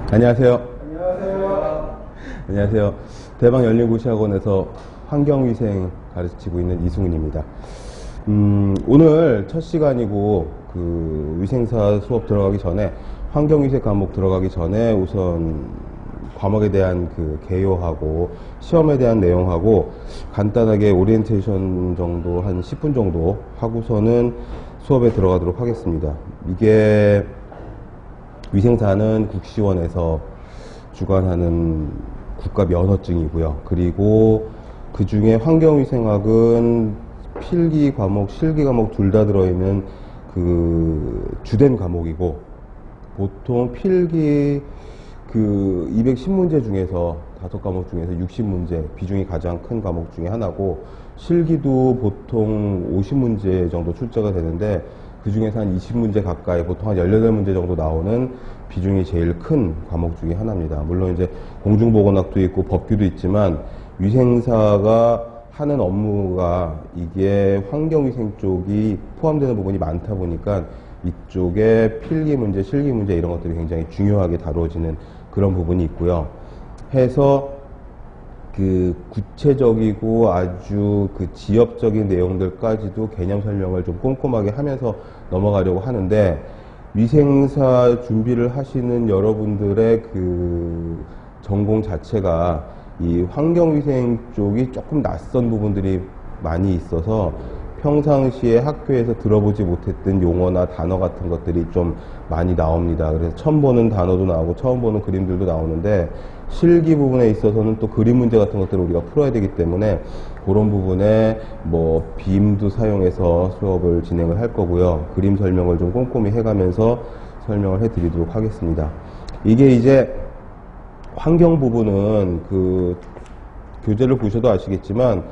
안녕하세요. 안녕하세요. 안녕하세요. 대방연리고시학원에서 환경위생 가르치고 있는 이승훈입니다. 오늘 첫 시간이고 그 위생사 수업 들어가기 전에 환경위생 과목 들어가기 전에 우선 과목에 대한 그 개요하고 시험에 대한 내용하고 간단하게 오리엔테이션 정도 한 10분 정도 하고서는 수업에 들어가도록 하겠습니다. 이게 위생사는 국시원에서 주관하는 국가 면허증이고요. 그리고 그 중에 환경위생학은 필기 과목, 실기 과목 둘 다 들어있는 그 주된 과목이고, 보통 필기 그 210문제 중에서 5과목 중에서 60문제 비중이 가장 큰 과목 중에 하나고, 실기도 보통 50문제 정도 출제가 되는데 그 중에서 한 20문제 가까이, 보통 한 18문제 정도 나오는 비중이 제일 큰 과목 중에 하나입니다. 물론 이제 공중보건학도 있고 법규도 있지만 위생사가 하는 업무가 이게 환경위생 쪽이 포함되는 부분이 많다 보니까 이쪽에 필기 문제, 실기 문제 이런 것들이 굉장히 중요하게 다루어지는 그런 부분이 있고요. 해서 그 구체적이고 아주 그 지엽적인 내용들까지도 개념 설명을 좀 꼼꼼하게 하면서 넘어가려고 하는데, 위생사 준비를 하시는 여러분들의 그 전공 자체가 이 환경위생 쪽이 조금 낯선 부분들이 많이 있어서 평상시에 학교에서 들어보지 못했던 용어나 단어 같은 것들이 좀 많이 나옵니다. 그래서 처음 보는 단어도 나오고 처음 보는 그림들도 나오는데, 실기 부분에 있어서는 또 그림 문제 같은 것들을 우리가 풀어야 되기 때문에 그런 부분에 뭐 빔도 사용해서 수업을 진행을 할 거고요. 그림 설명을 좀 꼼꼼히 해가면서 설명을 해드리도록 하겠습니다. 이게 이제 환경 부분은 그 교재를 보셔도 아시겠지만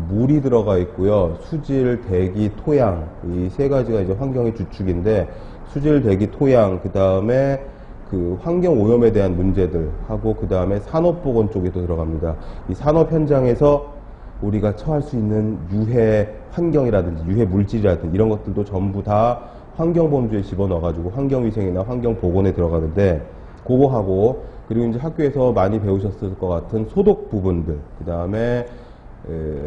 물이 들어가 있고요. 수질, 대기, 토양, 이 세 가지가 이제 환경의 주축인데, 수질, 대기, 토양, 그 다음에 그 환경 오염에 대한 문제들 하고 그 다음에 산업보건 쪽에도 들어갑니다. 이 산업 현장에서 우리가 처할 수 있는 유해 환경이라든지 유해 물질이라든지 이런 것들도 전부 다 환경범주에 집어넣어가지고 환경위생이나 환경보건에 들어가는데, 그거 하고, 그리고 이제 학교에서 많이 배우셨을 것 같은 소독 부분들, 그 다음에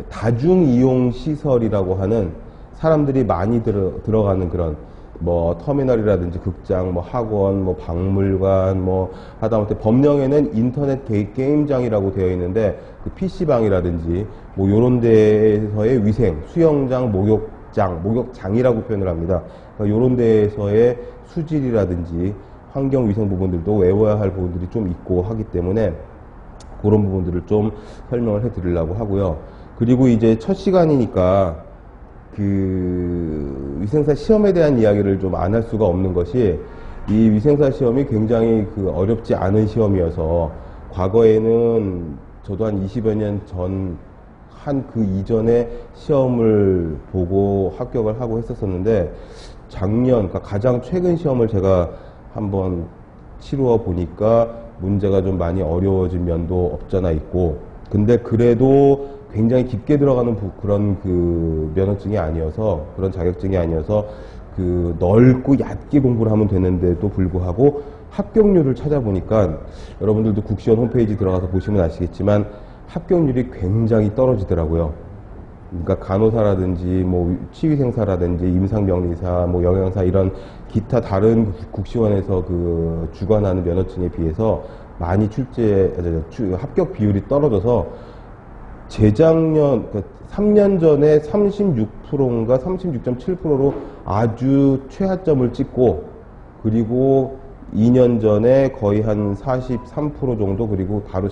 다중이용시설이라고 하는 사람들이 많이 들어가는 그런 뭐 터미널이라든지 극장, 뭐 학원, 뭐 박물관, 뭐 하다못해 법령에는 인터넷 게임장이라고 되어 있는데 그 PC방이라든지 뭐 요런 데에서의 위생, 수영장, 목욕장이라고 표현을 합니다. 그러니까 요런 데에서의 수질이라든지 환경위생 부분들도 외워야 할 부분들이 좀 있고 하기 때문에 그런 부분들을 좀 설명을 해 드리려고 하고요. 그리고 이제 첫 시간이니까 그 위생사 시험에 대한 이야기를 좀 안 할 수가 없는 것이, 이 위생사 시험이 굉장히 그 어렵지 않은 시험이어서 과거에는 저도 한 20여 년 전 한 그 이전에 시험을 보고 합격을 하고 했었었는데, 작년, 그러니까 가장 최근 시험을 제가 한번 치루어 보니까 문제가 좀 많이 어려워진 면도 없잖아 있고, 근데 그래도 굉장히 깊게 들어가는 그런 그 면허증이 아니어서, 그런 자격증이 아니어서 그 넓고 얕게 공부를 하면 되는데도 불구하고 합격률을 찾아보니까, 여러분들도 국시원 홈페이지 들어가서 보시면 아시겠지만 합격률이 굉장히 떨어지더라고요. 그러니까 간호사라든지 뭐 치위생사라든지 임상병리사, 뭐 영양사 이런 기타 다른 국시원에서 그 주관하는 면허증에 비해서 많이 합격 비율이 떨어져서 재작년, 그러니까 3년 전에 36%인가 36.7%로 아주 최하점을 찍고, 그리고 2년 전에 거의 한 43% 정도, 그리고 바로